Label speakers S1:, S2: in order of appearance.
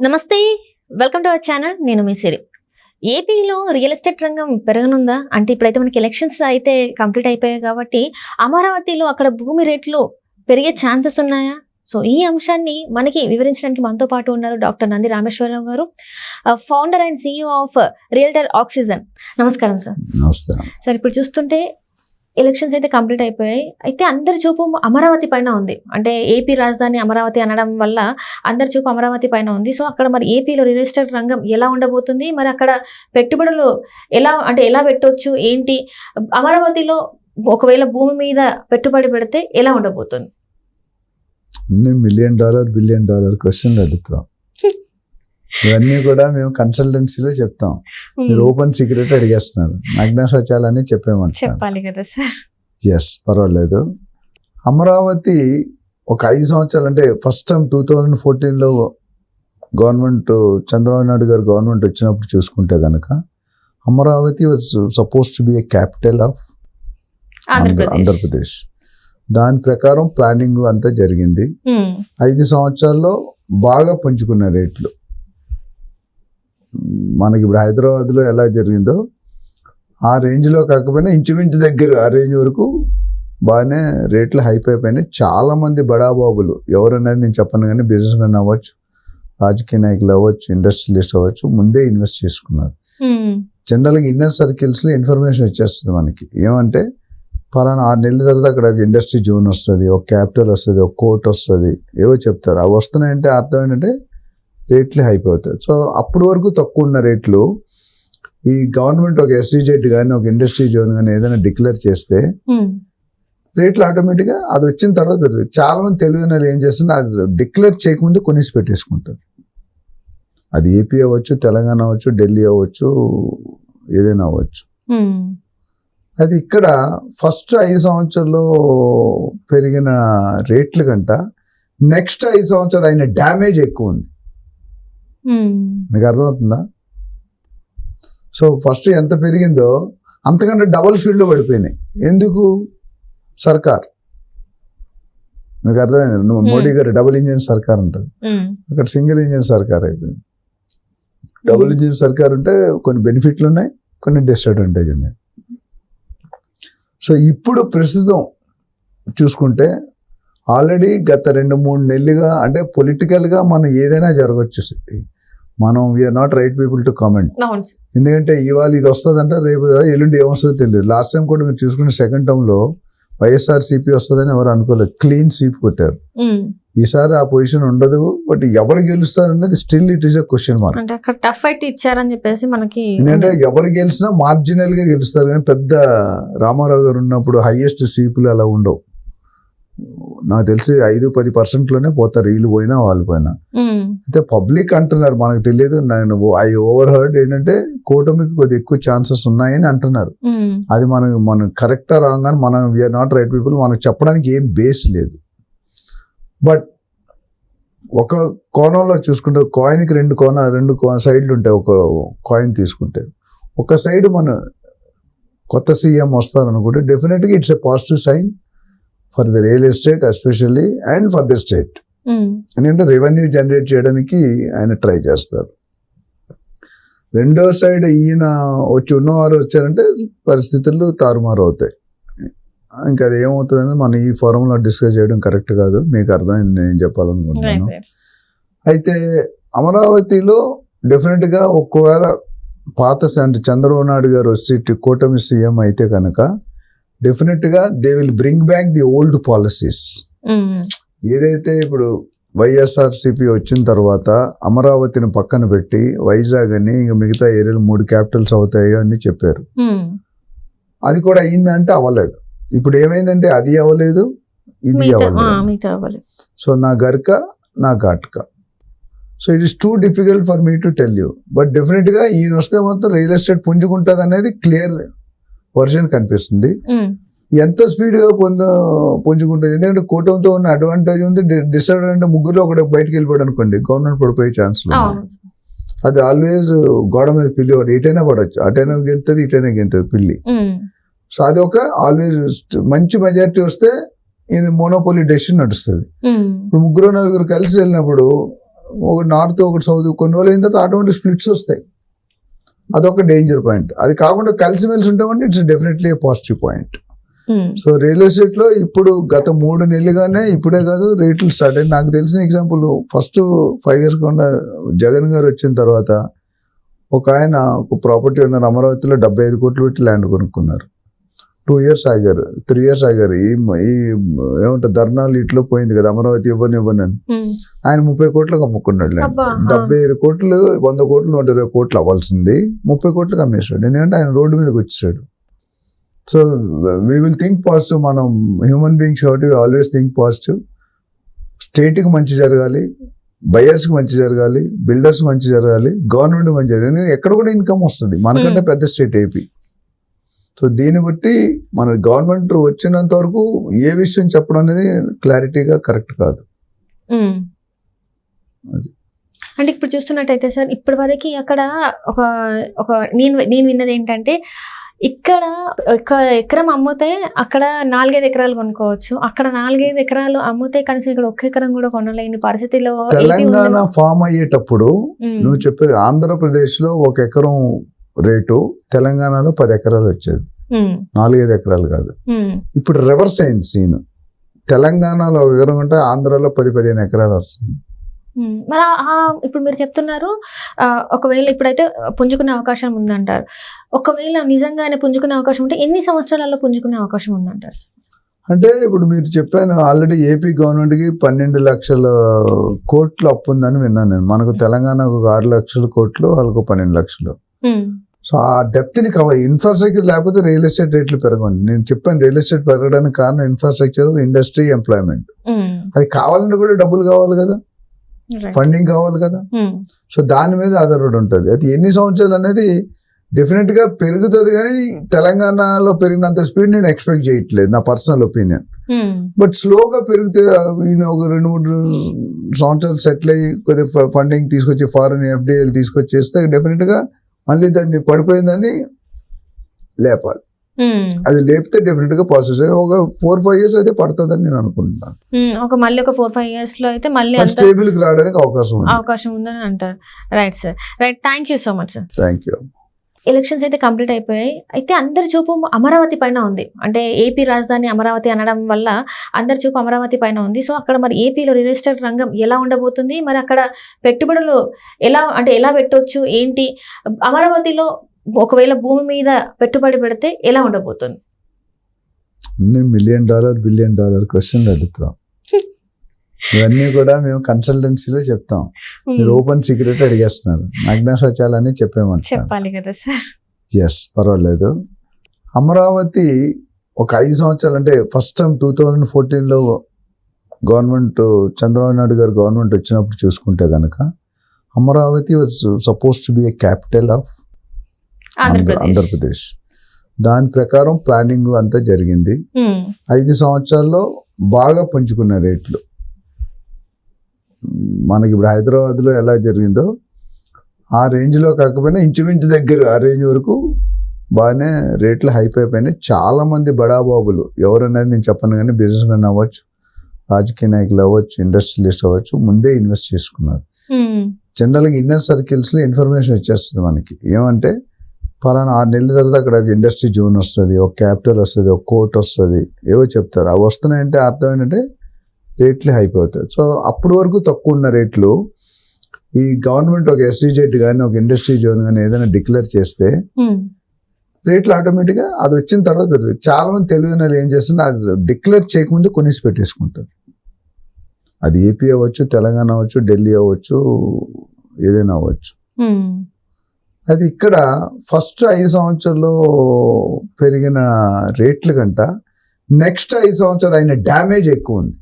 S1: నమస్తే, welcome to our channel. నేను మీ సిరి. ఏపీలో రియల్ ఎస్టేట్ రంగం పెరగనుందా అంటే ఇప్పుడైతే మనకి ఎలక్షన్స్ అయితే కంప్లీట్ అయిపోయాయి కాబట్టి అమరావతిలో అక్కడ భూమి రేట్లు పెరిగే ఛాన్సెస్ ఉన్నాయా? సో ఈ అంశాన్ని మనకి వివరించడానికి మనతో పాటు ఉన్నారు డాక్టర్ నంది రామేశ్వరరావు గారు, founder and CEO of realtor oxygen. నమస్కారం సార్.
S2: నమస్కారం
S1: సార్, ఇప్పుడు చూస్తుంటే ఎలక్షన్స్ అయితే కంప్లీట్ అయిపోయాయి. అయితే అందరి చూపు అమరావతి పైన ఉంది. అంటే ఏపీ రాజధాని అమరావతి అనడం వల్ల అందరి చూపు అమరావతి పైన ఉంది. సో అక్కడ మరి ఏపీలో రియల్ ఎస్టేట్ రంగం ఎలా ఉండబోతుంది, మరి అక్కడ పెట్టుబడులు ఎలా పెట్టవచ్చు, ఏంటి, అమరావతిలో ఒకవేళ భూమి మీద పెట్టుబడి పెడితే ఎలా ఉండబోతుంది?
S2: అన్ని $1 billion, $1 billion క్వశ్చన్లు అడుగుతాం. ఇవన్నీ కూడా మేము కన్సల్టెన్సీలో చెప్తాం. మీరు ఓపెన్ సీక్రెట్ అడిగేస్తున్నారు. నగ్న సత్యాలని
S1: చెప్పాలి కదా సార్.
S2: ఎస్, పర్వాలేదు. అమరావతి ఒక 5 సంవత్సరాలు అంటే ఫస్ట్ టైం 2014లో గవర్నమెంట్, చంద్రబాబు నాయుడు గారు గవర్నమెంట్ వచ్చినప్పుడు చూసుకుంటే కనుక Amaravati was supposed to be a capital of Andhra Pradesh. దాని ప్రకారం ప్లానింగ్ అంతా జరిగింది. 5 సంవత్సరాల్లో బాగా పుంజుకున్న రేట్లు మనకి ఇప్పుడు హైదరాబాద్లో ఎలా జరిగిందో ఆ రేంజ్లో కాకపోయినా ఇంచుమించు దగ్గర ఆ రేంజ్ వరకు బాగానే రేట్లు హైప్ అయిపోయినాయి. చాలామంది బడాబాబులు ఎవరనేది నేను చెప్పను, కానీ బిజినెస్ మెన్ అవ్వచ్చు, రాజకీయ నాయకులు అవ్వచ్చు, ఇండస్ట్రియలిస్ట్ అవ్వచ్చు, ముందే ఇన్వెస్ట్ చేసుకున్నారు. జనరల్గా ఇన్నర్ సర్కిల్స్లో ఇన్ఫర్మేషన్ వచ్చేస్తుంది మనకి. ఏమంటే పలానా 6 నెలల తర్వాత అక్కడ ఒక ఇండస్ట్రీ జోన్ వస్తుంది, ఒక క్యాపిటల్ వస్తుంది, ఒక కోర్ట్ వస్తుంది, ఏవో చెప్తారు. అవి వస్తున్నాయంటే అర్థం ఏంటంటే రేట్లు హైప్ అవుతాయి. సో అప్పటి వరకు తక్కువ ఉన్న రేట్లు ఈ గవర్నమెంట్ ఒక SEZ కానీ ఒక ఇండస్ట్రీ జోన్ కానీ ఏదైనా డిక్లేర్ చేస్తే రేట్లు ఆటోమేటిక్గా అది వచ్చిన తర్వాత పెరుగుతుంది. చాలా మంది తెలివైన వాళ్ళు ఏం చేస్తున్నారు, అది డిక్లేర్ చేయకముందే కొనేసి పెట్టేసుకుంటారు. అది ఏపీ అవ్వచ్చు, తెలంగాణ అవ్వచ్చు, ఢిల్లీ అవ్వచ్చు, ఏదైనా అవ్వచ్చు. అది ఇక్కడ ఫస్ట్ 5 సంవత్సరాల్లో పెరిగిన రేట్ల కంట నెక్స్ట్ 5 సంవత్సరాలు అయిన డ్యామేజ్ ఎక్కువ ఉంది. మీకు అర్థమవుతుందా? సో ఫస్ట్ ఎంత పెరిగిందో అంతకంటే డబుల్ ఫీల్డ్లో పడిపోయినాయి. ఎందుకు? సర్కార్. మీకు అర్థమైంది, మోడీ గారు డబుల్ ఇంజిన్ సర్కార్ అంటారు, అక్కడ సింగిల్ ఇంజిన్ సర్కార్ అయిపోయింది. డబుల్ ఇంజిన్ సర్కార్ ఉంటే కొన్ని బెనిఫిట్లు ఉన్నాయి, కొన్ని డిసడ్వాంటేజ్ ఉన్నాయి. సో ఇప్పుడు ప్రస్తుతం చూసుకుంటే ఆల్రెడీ గత 2-3 నెలలుగా అంటే పొలిటికల్గా మనం ఏదైనా జరగవచ్చు. మనం we're not right people to comment. ఎందుకంటే ఇవాళ ఇది వస్తుందంటే రేపు ఎల్లుండి ఏమొస్తుందో తెలియదు. లాస్ట్ టైం కూడా మీరు చూసుకున్న సెకండ్ టర్మ్లో వైఎస్ఆర్సీపీ వస్తుందని ఎవరు అనుకోలేదు, క్లీన్ స్వీప్ కొట్టారు. ఈసారి ఆ పొజిషన్ ఉండదు. బట్ ఎవరు గెలుస్తారు అనేది still it is a question mark.
S1: Tough fight ఇచ్చారని చెప్పేసి మనకి,
S2: ఎందుకంటే ఎవరు గెలిచినా మార్జినల్ గా గెలుస్తారు, కానీ పెద్ద రామారావు గారు ఉన్నప్పుడు హైయెస్ట్ స్వీపులు అలా ఉండవు. నాకు తెలిసి 5-10% పోతారు, వీళ్ళు పోయినా వాళ్ళు పోయినా. అయితే పబ్లిక్ అంటున్నారు, మనకు తెలియదు. ఐ ఓవర్ హర్డ్ ఏంటంటే కూటమికి కొద్దిగా ఎక్కువ ఛాన్సెస్ ఉన్నాయని అంటున్నారు. అది మనం కరెక్టా రాంగ్ అని మనం వీఆర్ నాట్ రైట్ పీపుల్, మనకు చెప్పడానికి ఏం బేస్ లేదు. బట్ ఒక కోణంలో చూసుకుంటే కాయిన్కి 2 సైడ్లు ఉంటాయి. ఒక కాయిన్ తీసుకుంటే ఒక సైడ్ మన కొత్త సీఎం వస్తారనుకుంటే డెఫినెట్గా it's a positive sign for the real estate especially and for the state. ఎందుకంటే రెవెన్యూ జనరేట్ చేయడానికి ఆయన ట్రై చేస్తారు. రెండో సైడ్ ఈయన ఉన్నవారు వచ్చారంటే పరిస్థితులు తారుమారు అవుతాయి. ఇంకా అది ఏమవుతుందని మనం ఈ ఫోరంలో డిస్కస్ చేయడం కరెక్ట్ కాదు. మీకు అర్థమైంది నేను చెప్పాలనుకుంటున్నాను. అయితే అమరావతిలో డెఫినెట్గా ఒకవేళ పాత అంటే చంద్రబాబు నాయుడు గారు వచ్చి కూటమి సీఎం అయితే కనుక డెఫినెట్గా they will bring back the old policies. ఏదైతే ఇప్పుడు వైఎస్ఆర్సీపీ వచ్చిన తర్వాత అమరావతిని పక్కన పెట్టి వైజాగ్ అని ఇంకా మిగతా ఏరియాలు 3 క్యాపిటల్స్ అవుతాయో అని చెప్పారు. అది కూడా అయిందంటే అవ్వలేదు. ఇప్పుడు ఏమైందంటే అది అవ్వలేదు, ఇది అవ్వలేదు. సో నా గర్క నా ఘాట్క. So it is too difficult for me to tell you. But డెఫినెట్గా ఈయన వస్తే మొత్తం రియల్ ఎస్టేట్ పుంజుకుంటుంది అనేది క్లియర్ వర్షన్ కనిపిస్తుంది. ఎంత స్పీడ్గా పుంజుకుంటుంది, ఎందుకంటే కూటమితో ఉన్న అడ్వాంటేజ్ ఉంది, డిసడ్వాంటేజ్ ముగ్గురులో ఒకటి బయటకు వెళ్ళిపోయాడు అనుకోండి, గవర్నమెంట్ పడిపోయే ఛాన్స్. అది ఆల్వేస్ గోడ మీద పిల్లి వాడు ఎటైనా పడవచ్చు, అటైనా గెలుతుంది, ఇటైనా గెలుతుంది పిల్లి. సో అది ఒక ఆల్వేస్ మంచి మెజారిటీ వస్తే మోనోపోలీ డెసిషన్ నడుస్తుంది. ఇప్పుడు 3-4 కలిసి వెళ్ళినప్పుడు ఒకటి నార్త్ ఒకటి సౌత్ కొన్ని రోజులు అయిన తర్వాత ఆటోమేటిక్ స్ప్లిట్స్ వస్తాయి. అదొక డేంజర్ పాయింట్. అది కాకుండా కలిసిమెలిసి ఉంటామంటే it's definitely positive point. So real estate లో ఇప్పుడు గత 3 నెలలుగానే ఇప్పుడే కాదు రేట్లు స్టార్ట్ అయ్యి. నాకు తెలిసిన ఎగ్జాంపుల్ ఫస్ట్ 5 years కుండా జగన్ గారు వచ్చిన తర్వాత ఒక ఆయన ఒక ప్రాపర్టీ ఉన్నారు అమరావతిలో 75 కోట్లు పెట్టి ల్యాండ్ కొనుక్కున్నారు. 2 years ఆగారు, 3 years ఆగారు. ఈ ఏమంటారు ధర్నాలు ఇట్లో పోయింది కదా అమరావతి ఇవ్వని అని. ఆయన 30 కోట్లకు అమ్ముకున్నాడు ల్యాండ్. 75 కోట్లు 100 కోట్లు 120 కోట్లు అవ్వాల్సింది 30 కోట్లకు అమ్మేశాడు. ఎందుకంటే ఆయన రోడ్డు మీదకి వచ్చాడు. So we will think positive. మనం హ్యూమన్ బీయింగ్స్ కాబట్టి ఆల్వేస్ థింక్ పాజిటివ్. స్టేట్కి మంచి జరగాలి, బయర్స్కి మంచి జరగాలి, బిల్డర్స్ మంచి జరగాలి, గవర్నమెంట్ మంచి జరగాలి. ఎందుకంటే ఎక్కడ కూడా ఇన్కమ్ వస్తుంది, మనకంటే పెద్ద స్టేట్ ఏపీ. సో దీన్ని బట్టి మన గవర్నమెంట్ వచ్చినంత వరకు ఏ విషయం చెప్పడం అనేది క్లారిటీగా కరెక్ట్ కాదు. అది
S1: అంటే ఇప్పుడు చూస్తున్నట్టయితే సార్ ఇప్పటి వరకు అక్కడ ఒక నేను విన్నది ఏంటంటే ఇక్కడ ఒక ఎకరం అమ్మితే అక్కడ 4-5 ఎకరాలు కొనుక్కోవచ్చు, అక్కడ 4-5 ఎకరాలు అమ్మితే కనీసం ఇక్కడ 1 ఎకరం కూడా కొనలేని పరిస్థితిలో
S2: తెలంగాణ ఫామ్ అయ్యేటప్పుడు నువ్వు చెప్పేది ఆంధ్రప్రదేశ్ లో 1 ఎకరం రేటు తెలంగాణలో 10 ఎకరాలు వచ్చేది, 4-5 ఎకరాలు కాదు. ఇప్పుడు రివర్స్ అయింది సీన్. తెలంగాణలో 1 ఎకరం అంటే ఆంధ్రాలో 10-15 ఎకరాలు వస్తుంది.
S1: మరి ఇప్పుడు మీరు చెప్తున్నారు ఒకవేళ ఇప్పుడైతే పుంజుకునే అవకాశం ఉందంటారు. ఒకవేళ నిజంగానే పుంజుకునే అవకాశం ఉంటే ఎన్ని సంవత్సరాలలో పుంజుకునే అవకాశం ఉందంటారు?
S2: అంటే ఇప్పుడు మీరు చెప్పాను ఆల్రెడీ ఏపీ గవర్నమెంట్కి 12 లక్షల కోట్లు అప్పు ఉందని విన్నాను నేను. మనకు తెలంగాణకు 6 లక్షల కోట్లు, వాళ్ళకు 12 లక్షలు. సో ఆ డెప్త్ని కవర్ ఇన్ఫ్రాస్ట్రక్చర్ లేకపోతే రియల్ ఎస్టేట్ రేట్లు పెరగండి. నేను చెప్పాను రియల్ ఎస్టేట్ పెరగడానికి కారణం ఇన్ఫ్రాస్ట్రక్చర్, ఇండస్ట్రీ, ఎంప్లాయ్మెంట్. అది కావాలంటే కూడా డబ్బులు కావాలి కదా, ఫండింగ్ కావాలి కదా. సో దాని మీద ఆధారపడి ఉంటుంది. అది ఎన్ని సంవత్సరాలు అనేది డెఫినెట్ గా పెరుగుతుంది, కానీ తెలంగాణలో పెరిగినంత స్పీడ్ నేను ఎక్స్పెక్ట్ చేయట్లేదు, నా పర్సనల్ ఒపీనియన్. బట్ స్లోగా పెరిగితే ఒక 2-3 సంవత్సరాలు సెటిల్ అయ్యి కొద్దిగా ఫండింగ్ తీసుకొచ్చి ఫారెన్ ఎఫ్డిఐలు తీసుకొచ్చేస్తే డెఫినెట్ గా మళ్ళీ దాన్ని పడిపోయిందని లేపాలి. అది లేపితే డెఫినెట్ గా పాజిటివ్. ఒక 4-5 years అయితే పడుతుందని నేను అనుకుంటున్నాను.
S1: మళ్ళీ ఒక 4-5 years లో అయితే మళ్ళీ
S2: స్టేబుల్ గా రావడానికి
S1: అవకాశం ఉందని అంటారు. Right sir, right. Thank you so much sir.
S2: Thank you.
S1: Elections అయితే కంప్లీట్ అయిపోయాయి. అయితే అందరి చూపు అమరావతి పైన ఉంది. అంటే ఏపీ రాజధాని అమరావతి అనడం వల్ల అందరి చూపు అమరావతి పైన ఉంది. సో అక్కడ మరి ఏపీలో రియల్ ఎస్టేట్ రంగం ఎలా ఉండబోతుంది, మరి అక్కడ పెట్టుబడులు ఎలా పెట్టొచ్చు ఏంటి, అమరావతిలో ఒకవేళ భూమి మీద పెట్టుబడి పెడితే ఎలా ఉండబోతుంది?
S2: $1 million, $1 billion క్వశ్చన్లు అడుగుతాం. ఇవన్నీ కూడా మేము కన్సల్టెన్సీలో చెప్తాం. మీరు ఓపెన్ సీక్రెట్ అడిగేస్తున్నారు. నగ్న సత్యాలని
S1: చెప్పాలి కదా సార్.
S2: ఎస్, పర్వాలేదు. అమరావతి ఒక 5 సంవత్సరాలు అంటే ఫస్ట్ టైం 2014లో గవర్నమెంట్ చంద్రబాబు నాయుడు గారు గవర్నమెంట్ వచ్చినప్పుడు చూసుకుంటే కనుక Amaravati was supposed to be a capital of Andhra Pradesh. దాని ప్రకారం ప్లానింగ్ అంతా జరిగింది. 5 సంవత్సరాల్లో బాగా పుంజుకున్న రేట్లు మనకి ఇప్పుడు హైదరాబాద్లో ఎలా జరిగిందో ఆ రేంజ్లో కాకపోయినా ఇంచుమించు దగ్గర ఆ రేంజ్ వరకు బాగానే రేట్లు హైప్ అయిపోయినాయి. చాలా మంది బడాబాబులు ఎవరనేది నేను చెప్పను, కానీ బిజినెస్ మెన్ అవ్వచ్చు, రాజకీయ నాయకులు అవ్వచ్చు, ఇండస్ట్రియలిస్ట్ అవ్వచ్చు, ముందే ఇన్వెస్ట్ చేసుకున్నారు. జనరల్గా ఇన్నర్ సర్కిల్స్లో ఇన్ఫర్మేషన్ వచ్చేస్తుంది మనకి. ఏమంటే ఫలానా 6 నెలల తర్వాత అక్కడ ఇండస్ట్రీ జోన్ వస్తుంది, ఒక క్యాపిటల్ వస్తుంది, ఒక కోర్ట్ వస్తుంది, ఏవో చెప్తారు. అవి వస్తున్నాయంటే అర్థం ఏంటంటే రేట్లు హైప్ అవుతాయి. సో అప్పటి వరకు తక్కువ ఉన్న రేట్లు ఈ గవర్నమెంట్ ఒక ఎస్సీజెడ్ కానీ ఒక ఇండస్ట్రీ జోన్ కానీ ఏదైనా డిక్లేర్ చేస్తే రేట్లు ఆటోమేటిక్గా అది వచ్చిన తర్వాత పెరుగుతుంది. చాలా మంది తెలివైన వాళ్ళు ఏం చేస్తున్నారు, అది డిక్లేర్ చేయకముందు కొనేసి పెట్టేసుకుంటారు. అది ఏపీ అవ్వచ్చు, తెలంగాణ అవ్వచ్చు, ఢిల్లీ అవ్వచ్చు, ఏదైనా అవ్వచ్చు. అది ఇక్కడ ఫస్ట్ 5 సంవత్సరాల్లో పెరిగిన రేట్ల కంట నెక్స్ట్ 5 సంవత్సరాలు అయిన డ్యామేజ్ ఎక్కువ ఉంది.